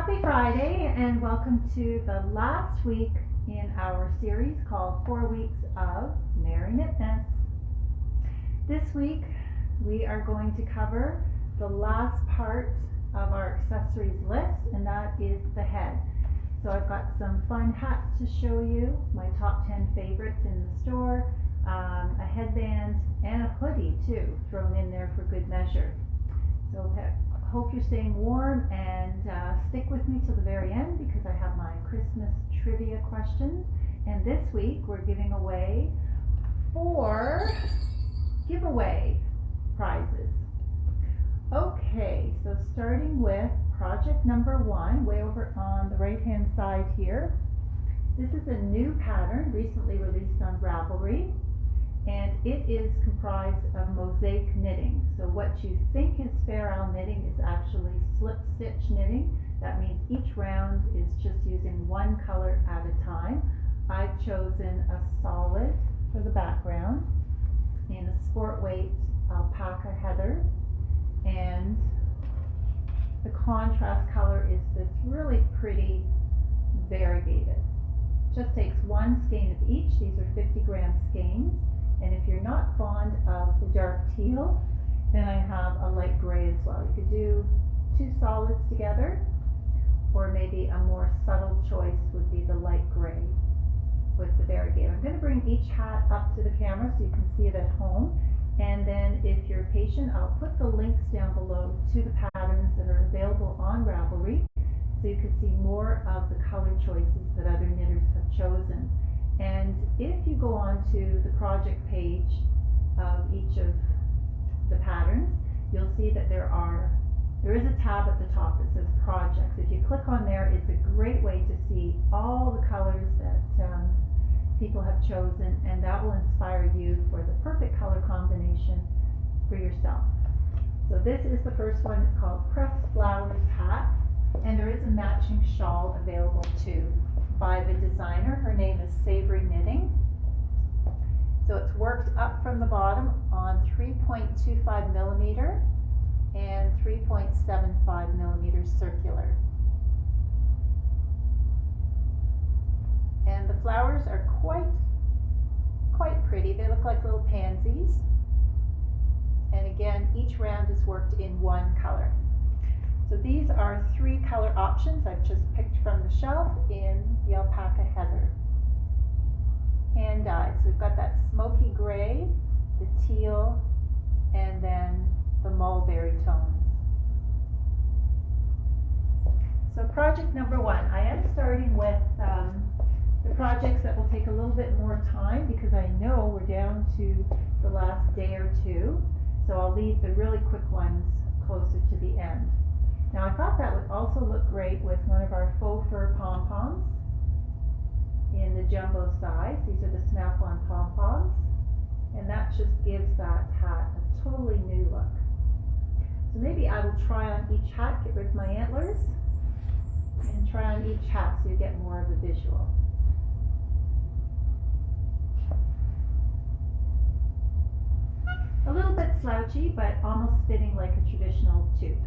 Happy Friday and welcome to the last week in our series called 4 Weeks of Merry Knitmas. This week we are going to cover the last part of our accessories list, and that is the head. So I've got some fun hats to show you, my top 10 favorites in the store, a headband and a hoodie too thrown in there for good measure. So hope you're staying warm and stick with me till the very end because I have my Christmas trivia questions. And this week we're giving away 4 giveaway prizes. Okay, so starting with project number 1, way over on the right hand side here. This is a new pattern recently released on Ravelry. And it is comprised of mosaic knitting. So what you think is fair owl knitting is actually slip stitch knitting. That means each round is just using one color at a time. I've chosen a solid for the background in a sport weight alpaca heather, and the contrast color is this really pretty variegated. Just takes one skein of each. These are 50-gram skeins. And if you're not fond of the dark teal, then I have a light gray as well. You could do 2 solids together, or maybe a more subtle choice would be the light gray with the variegated. I'm going to bring each hat up to the camera so you can see it at home. And then if you're patient, I'll put the links down below to the patterns that are available on Ravelry so you can see more of the color choices that other knitters have chosen. And if you go on to the project page of each of the patterns, you'll see that there is a tab at the top that says projects. If you click on there, it's a great way to see all the colors that people have chosen, and that will inspire you for the perfect color combination for yourself. So this is the first one. It's called Pressed Flowers Hat, and there is a matching shawl available too, by the designer. Her name is Savory Knitting. So it's worked up from the bottom on 3.25 millimeter and 3.75 millimeters circular. And the flowers are quite pretty. They look like little pansies. And again, each round is worked in one color. So these are 3 color options I've just picked from the shelf in the alpaca heather. Hand dyed. So we've got that smoky gray, the teal, and then the mulberry tones. So project number 1. I am starting with the projects that will take a little bit more time because I know we're down to the last day or 2. So I'll leave the really quick ones closer to the end. Now I thought that would also look great with one of our faux fur pom-poms in the jumbo size. These are the snap-on pom-poms, and that just gives that hat a totally new look. So maybe I will try on each hat, get rid of my antlers, and try on each hat so you get more of a visual. A little bit slouchy, but almost fitting like a traditional toque.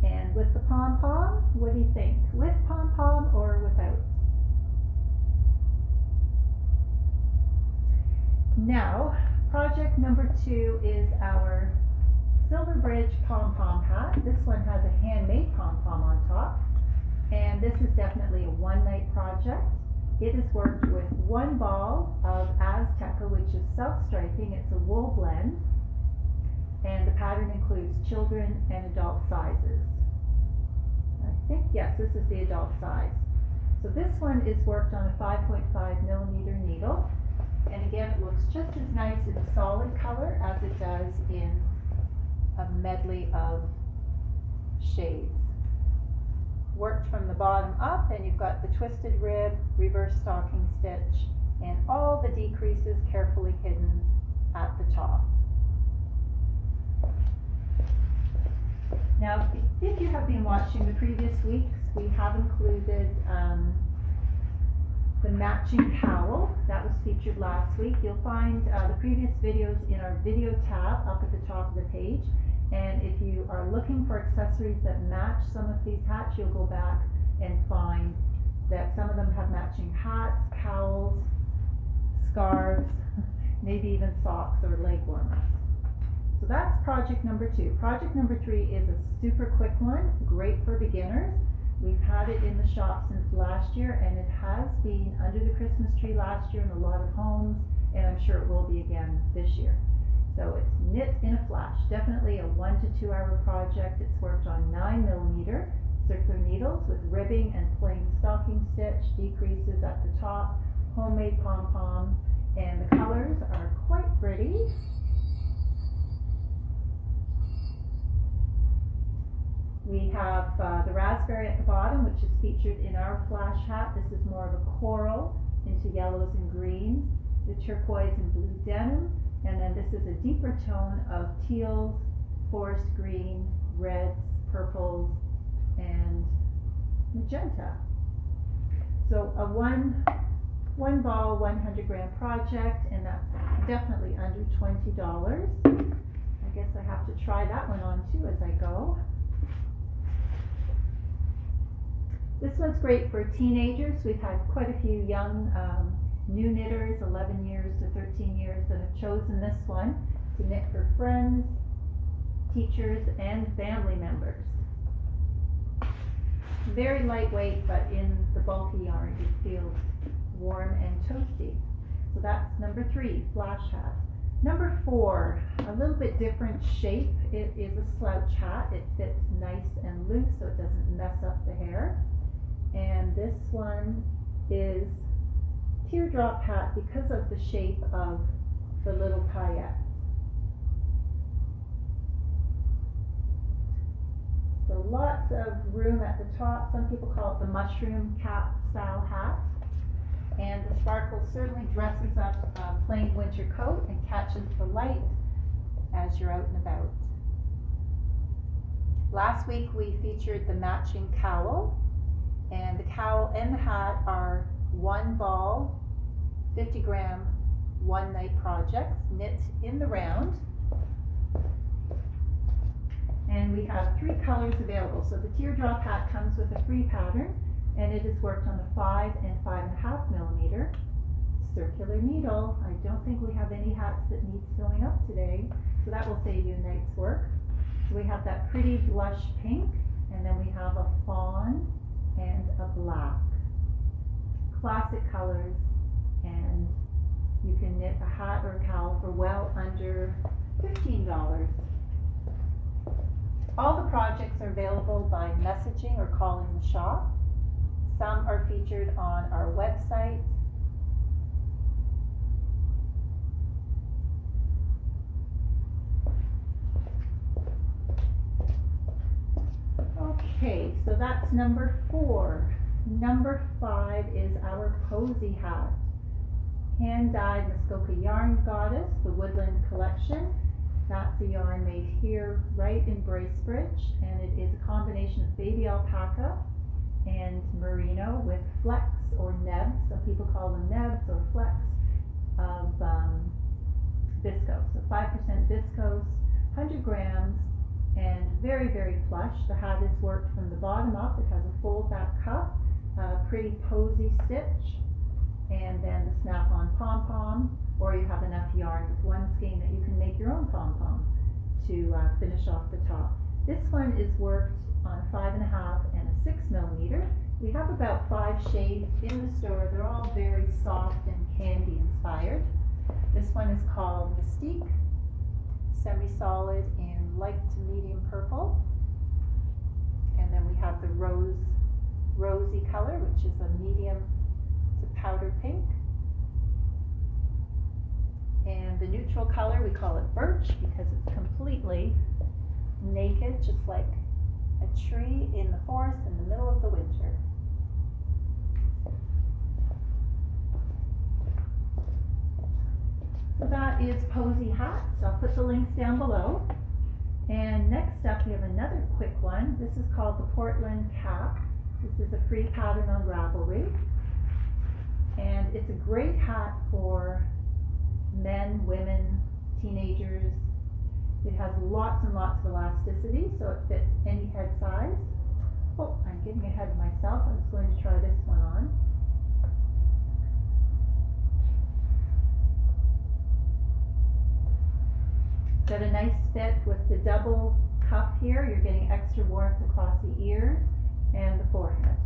And with the pom-pom, what do you think? With pom-pom or without? Now, project number 2 is our Silver Bridge pom-pom hat. This one has a handmade pom-pom on top. And this is definitely a one-night project. It is worked with 1 ball of Azteca, which is self-striping. It's a wool blend. And the pattern includes children and adult sizes. I think, yes, this is the adult size. So this one is worked on a 5.5 millimeter needle. And again, it looks just as nice in a solid color as it does in a medley of shades. Worked from the bottom up, and you've got the twisted rib, reverse stocking stitch, and all the decreases carefully hidden at the top. Now, if you have been watching the previous weeks, we have included the matching cowl that was featured last week. You'll find the previous videos in our video tab up at the top of the page. And if you are looking for accessories that match some of these hats, you'll go back and find that some of them have matching hats, cowls, scarves, maybe even socks or leg warmers. So that's project number 2. Project number 3 is a super quick one, great for beginners. We've had it in the shop since last year, and it has been under the Christmas tree last year in a lot of homes, and I'm sure it will be again this year. So it's knit in a flash, definitely a 1 to 2 hour project. It's worked on 9mm circular needles with ribbing and plain stocking stitch, decreases at the top, homemade pom-pom, and the colors are quite pretty. We have the raspberry at the bottom, which is featured in our flash hat. This is more of a coral into yellows and greens, the turquoise and blue denim, and then this is a deeper tone of teals, forest green, reds, purples, and magenta. So a one ball, 100-gram project, and that's definitely under $20. I guess I have to try that one on too as I go. This one's great for teenagers. We've had quite a few young new knitters, 11 years to 13 years, that have chosen this one to knit for friends, teachers, and family members. Very lightweight, but in the bulky yarn it feels warm and toasty. So that's number 3, flash hat. Number 4, a little bit different shape. It is a slouch hat. It fits nice and loose so it doesn't mess up the hair. And this one is teardrop hat because of the shape of the little paillettes. So lots of room at the top. Some people call it the mushroom cap style hat. And the sparkle certainly dresses up a plain winter coat and catches the light as you're out and about. Last week we featured the matching cowl, and the cowl and the hat are 1 ball, 50-gram, 1-night projects, knit in the round. And we have 3 colors available. So the teardrop hat comes with a free pattern, and it is worked on a 5 and 5.5mm circular needle. I don't think we have any hats that need sewing up today, so that will save you a night's work. So we have that pretty blush pink, and then we have a fawn and a black. Classic colors, and you can knit a hat or a cowl for well under $15. All the projects are available by messaging or calling the shop. Some are featured on our website. Okay, so that's number 4. Number 5 is our posy hat. Hand-dyed Muskoka yarn goddess, the Woodland collection. That's a yarn made here right in Bracebridge, and it is a combination of baby alpaca and merino with flecks or nebs. Some people call them nebs or flecks of viscose. So 5% viscose, 100 grams, and very, very plush. The hat is worked from the bottom up. It has a fold back cuff, a pretty posy stitch, and then the snap-on pom-pom, or you have enough yarn with one skein that you can make your own pom-pom to finish off the top. This one is worked on 5.5 and a 6mm. We have about 5 shades in the store. They're all very soft and candy inspired. This one is called Mystique, semi-solid in light to medium purple. And then we have the rosy color, which is a medium to powder pink. And the neutral color, we call it birch because it's completely naked, just like a tree in the forest in the middle of the winter. So that is posy hats. I'll put the links down below. And next up we have another quick one. This is called the Portland cap. This is a free pattern on Ravelry. And it's a great hat for men, women, teenagers. It has lots and lots of elasticity, so it fits any head size. Oh, I'm getting ahead of myself. I was going to try this one on. Got a nice fit with the double cuff here. You're getting extra warmth across the ears and the forehead.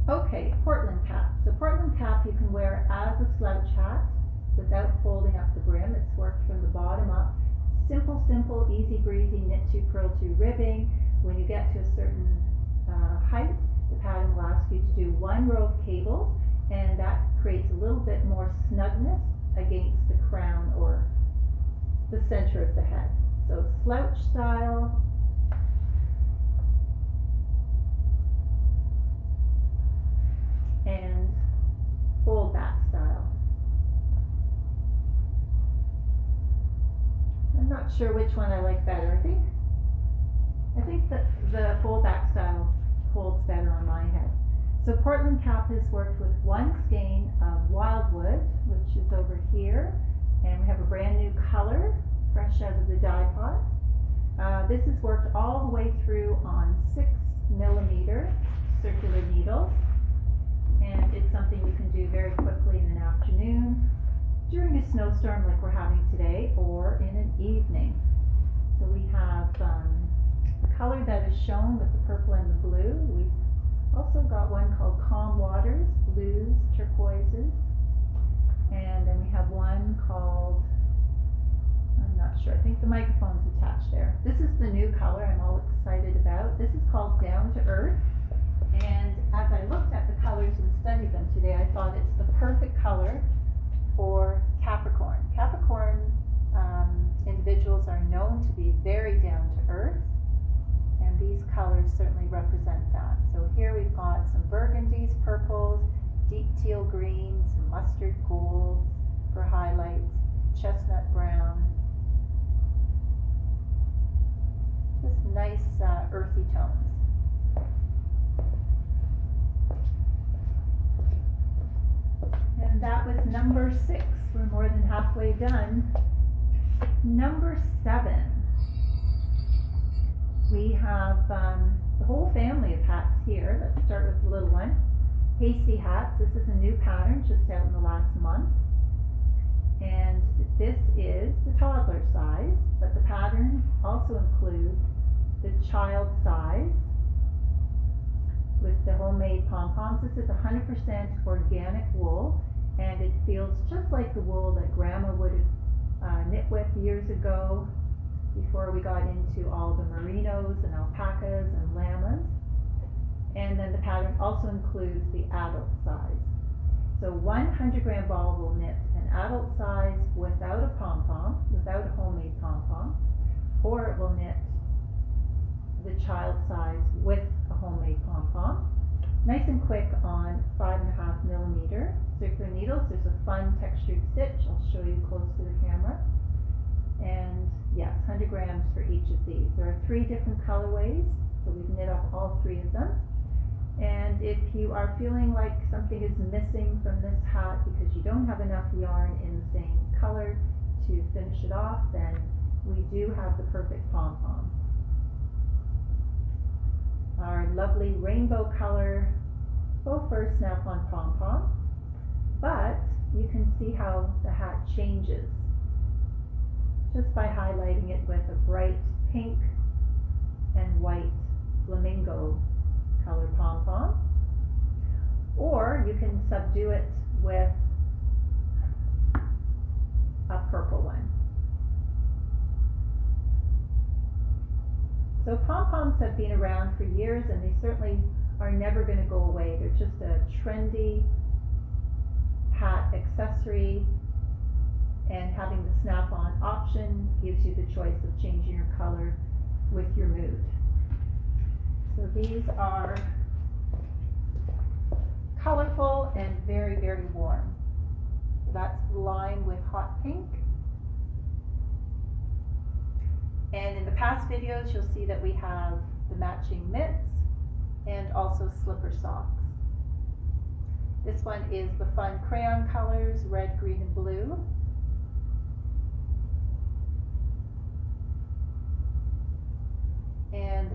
Okay, Portland cap. So Portland cap you can wear as a slouch hat without folding up the brim. It's worked from the bottom up. Simple, simple, easy breezy, knit to, purl to ribbing. When you get to a certain height, the pattern will ask you to do one row of cables, and that creates a little bit more snugness against the crown or the center of the head. So slouch style. And fold back style. I'm not sure which one I like better. I think that the fold back style holds better on my head. So Portland cap is worked with one skein of wildwood, which is over here, and we have a brand new color, fresh out of the dye pot. This is worked all the way through on 6mm circular needles, and it's something you can do very quickly in an afternoon, during a snowstorm like we're having today, or in an evening. So we have the color that is shown with the purple and the blue. We've also got one called Calm Waters, blues, turquoises, and then we have one called, I'm not sure, I think the microphone's attached there. This is the new color I'm all excited about. This is called Down to Earth, and as I looked at the colors and studied them today, I thought it's the perfect color for Capricorn. Capricorn individuals are known to be very down to earth, and these colors certainly represent that. So here we've got some burgundies, purples, deep teal greens, mustard golds for highlights, chestnut brown. Just nice earthy tones. And that was number 6. We're more than halfway done. Number 7. We have the whole family of hats here. Let's start with the little one. Hasty hats. This is a new pattern just out in the last month. And this is the toddler size, but the pattern also includes the child size with the homemade pom-poms. This is 100% organic wool, and it feels just like the wool that Grandma would have knit with years ago, before we got into all the merinos and alpacas and llamas. And then the pattern also includes the adult size. So 100-gram ball will knit an adult size without a pom-pom, without a homemade pom-pom, or it will knit the child size with a homemade pom-pom. Nice and quick on 5.5mm circular needles. There's a fun textured stitch. I'll show you close to the camera. And yes, 100 grams for each of these. There are 3 different colorways, so we've knit up all 3 of them. And if you are feeling like something is missing from this hat because you don't have enough yarn in the same color to finish it off, then we do have the perfect pom-pom. Our lovely rainbow color faux fur snap-on pom-pom, but you can see how the hat changes just by highlighting it with a bright pink and white flamingo color pom-pom, or you can subdue it with a purple one. So pom-poms have been around for years, and they certainly are never going to go away. They're just a trendy hat accessory, and having the snap-on option gives you the choice of changing your color with your mood. So these are colorful and very, very warm. That's lime with hot pink. And in the past videos, you'll see that we have the matching mitts and also slipper socks. This one is the fun crayon colors, red, green, and blue.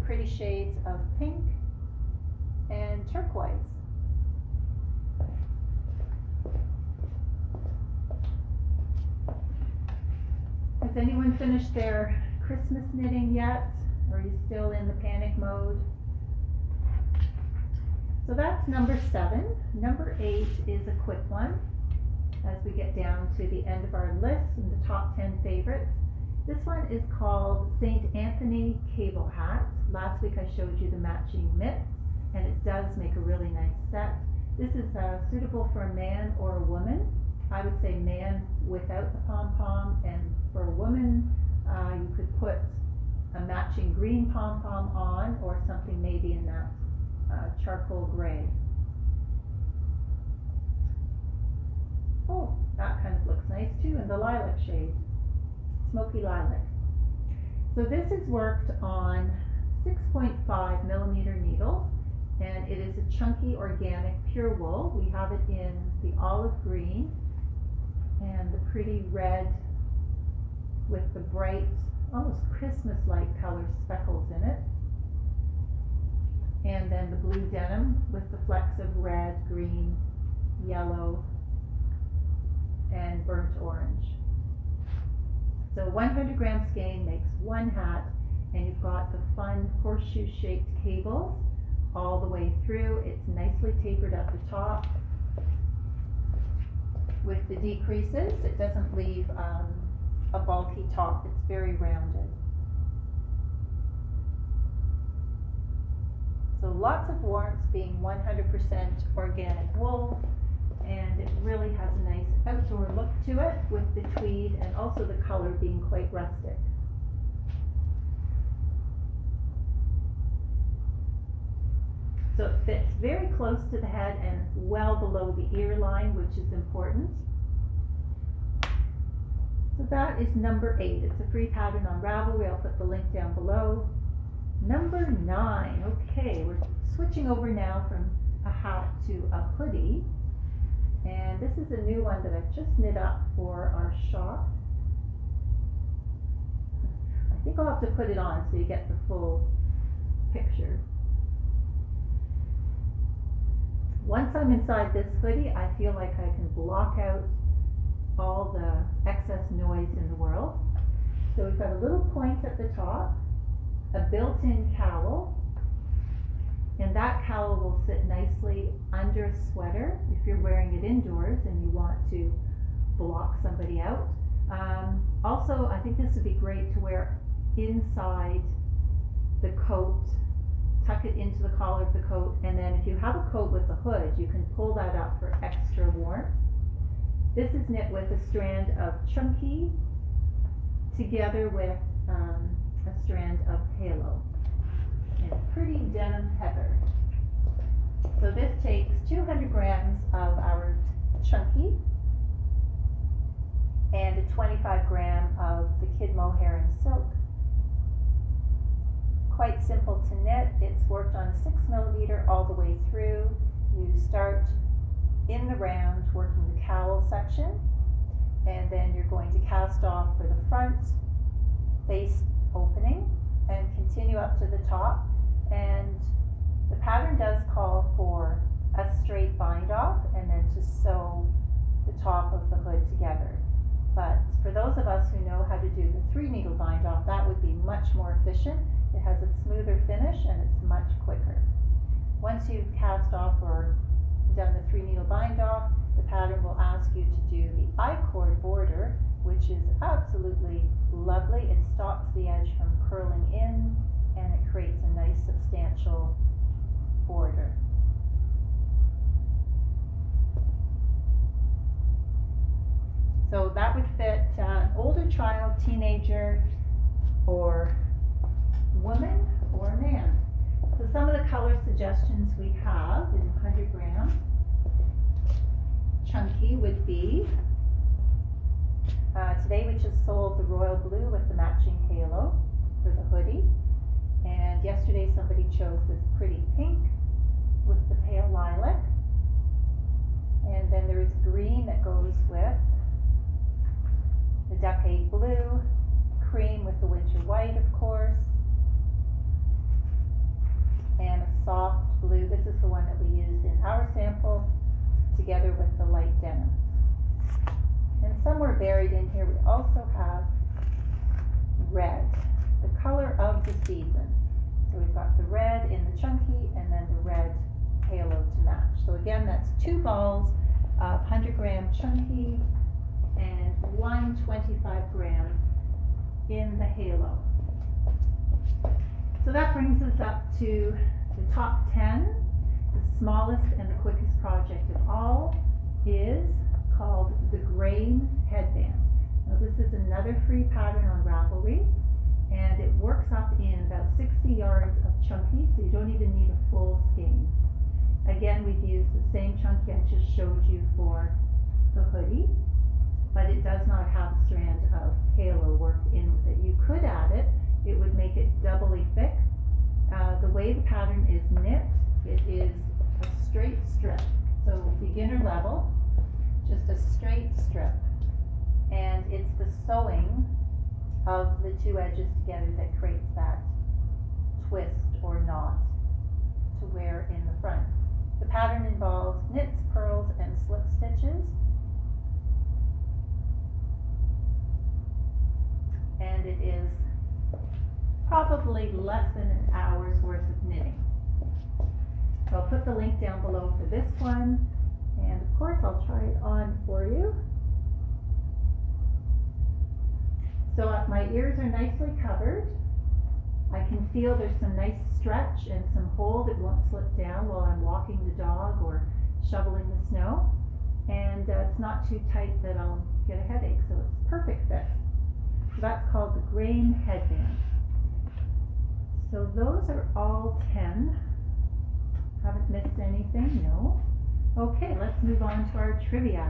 pretty shades of pink and turquoise. Has anyone finished their Christmas knitting yet? Or are you still in the panic mode? So that's number 7. Number 8 is a quick one as we get down to the end of our list and the top 10 favorites. This one is called St. Anthony Cable Hat. Last week I showed you the matching mitts, and it does make a really nice set. This is suitable for a man or a woman. I would say man without the pom-pom, and for a woman you could put a matching green pom-pom on, or something maybe in that charcoal gray. Oh, that kind of looks nice too, in the lilac shade, smoky lilac. So this is worked on 6.5 millimeter needles, and it is a chunky organic pure wool. We have it in the olive green and the pretty red with the bright, almost Christmas-like color speckles in it. And then the blue denim with the flecks of red, green, yellow, and burnt orange. So 100 gram skein makes one hat, and you've got the fun horseshoe-shaped cables all the way through. It's nicely tapered at the top with the decreases. It doesn't leave a bulky top. It's very rounded. So lots of warmth, being 100% organic wool, and it really has a nice outdoor look to it with the tweed and also the color being quite rustic. So it fits very close to the head and well below the ear line, which is important. So that is number 8. It's a free pattern on Ravelry. I'll put the link down below. Number 9. Okay, we're switching over now from a hat to a hoodie. And this is a new one that I've just knit up for our shop. I think I'll have to put it on so you get the full picture. Once I'm inside this hoodie, I feel like I can block out all the excess noise in the world. So we've got a little point at the top, a built-in cowl, and that cowl will sit nicely under a sweater if you're wearing it indoors and you want to block somebody out. Also, I think this would be great to wear inside the coat. Tuck it into the collar of the coat, and then if you have a coat with a hood, you can pull that up for extra warmth. This is knit with a strand of chunky together with a strand of halo and pretty denim heather. So this takes 200 grams of our chunky and a 25 gram of the kid mohair and silk. Quite simple to knit. It's worked on 6 millimeter all the way through. You start in the round working the cowl section, and then you're going to cast off for the front face opening and continue up to the top. And the pattern does call for a straight bind off and then to sew the top of the hood together. But for those of us who know how to do the 3 needle bind off, that would be much more efficient. It has a smoother finish and it's much quicker. Once you've cast off or done the 3 needle bind off, the pattern will ask you to do the I-cord border, which is absolutely lovely. It stops the edge from curling in and it creates a nice substantial border. So that would fit an older child, teenager, or woman, or man. So some of the color suggestions we have in 100 gram chunky would be, today we just sold the royal blue with the matching halo for the hoodie. And yesterday somebody chose this pretty pink with the pale lilac. And then there is green that goes with the duck egg blue, cream with the winter white, of course. is the one that we used in our sample together with the light denim. And somewhere buried in here we also have red, the color of the season. So we've got the red in the chunky and then the red halo to match. So again, that's 2 balls of 100-gram chunky and 1 25-gram in the halo. So that brings us up to the top 10. The smallest and the quickest project of all is called the Grain Headband. Now this is another free pattern on Ravelry, and it works up in about 60 yards of chunky, so you don't even need a full skein. Again, we've used the same chunky I just showed you for the hoodie, but it does not have a strand of halo worked in with it. You could add it, it would make it doubly thick. The way the pattern is knit, it is a straight strip, so beginner level, just a straight strip, and it's the sewing of the 2 edges together that creates that twist or knot to wear in the front. The pattern involves knits, purls, and slip stitches, and it is probably less than an hour's worth of knitting. So I'll put the link down below for this one, and of course I'll try it on for you. So my ears are nicely covered. I can feel there's some nice stretch and some hold. It won't slip down while I'm walking the dog or shoveling the snow. And it's not too tight that I'll get a headache, so it's perfect fit. So that's called the Grain Headband. So those are all 10. Haven't missed anything? No. Okay, let's move on to our trivia.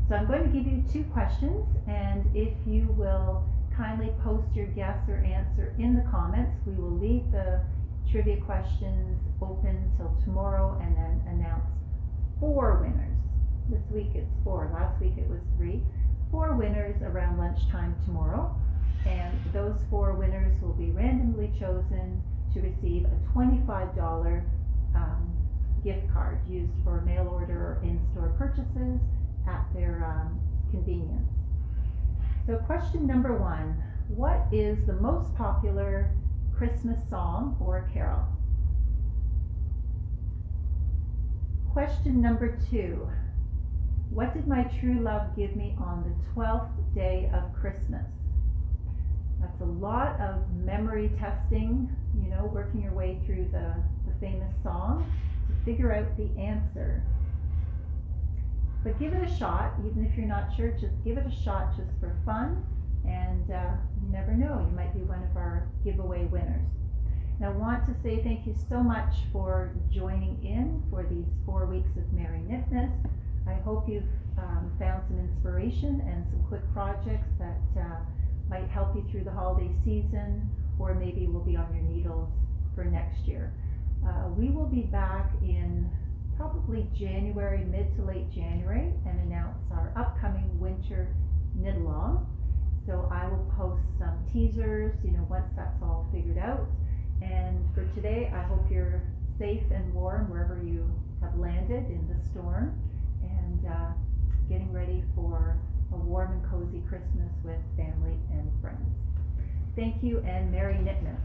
So I'm going to give you 2 questions, and if you will kindly post your guess or answer in the comments, we will leave the trivia questions open till tomorrow and then announce 4 winners. This week it's 4, last week it was 3. 4 winners around lunchtime tomorrow, and those 4 winners will be randomly chosen to receive a $25 gift card used for mail order or in-store purchases at their convenience. So question number 1, what is the most popular Christmas song or carol? Question number 2, what did my true love give me on the 12th day of Christmas? That's a lot of memory testing, you know, working your way through the famous song to figure out the answer. But give it a shot, even if you're not sure, just give it a shot just for fun, and you never know, you might be one of our giveaway winners. Now I want to say thank you so much for joining in for these 4 weeks of Merry Knitmas. I hope you've found some inspiration and some quick projects that might help you through the holiday season, or maybe will be on your needles for next year. We will be back in probably January, mid to late January, and announce our upcoming winter knit along. So I will post some teasers, you know, once that's all figured out. And for today, I hope you're safe and warm wherever you have landed in the storm, and getting ready for a warm and cozy Christmas with family and friends. Thank you, and Merry Knitmas.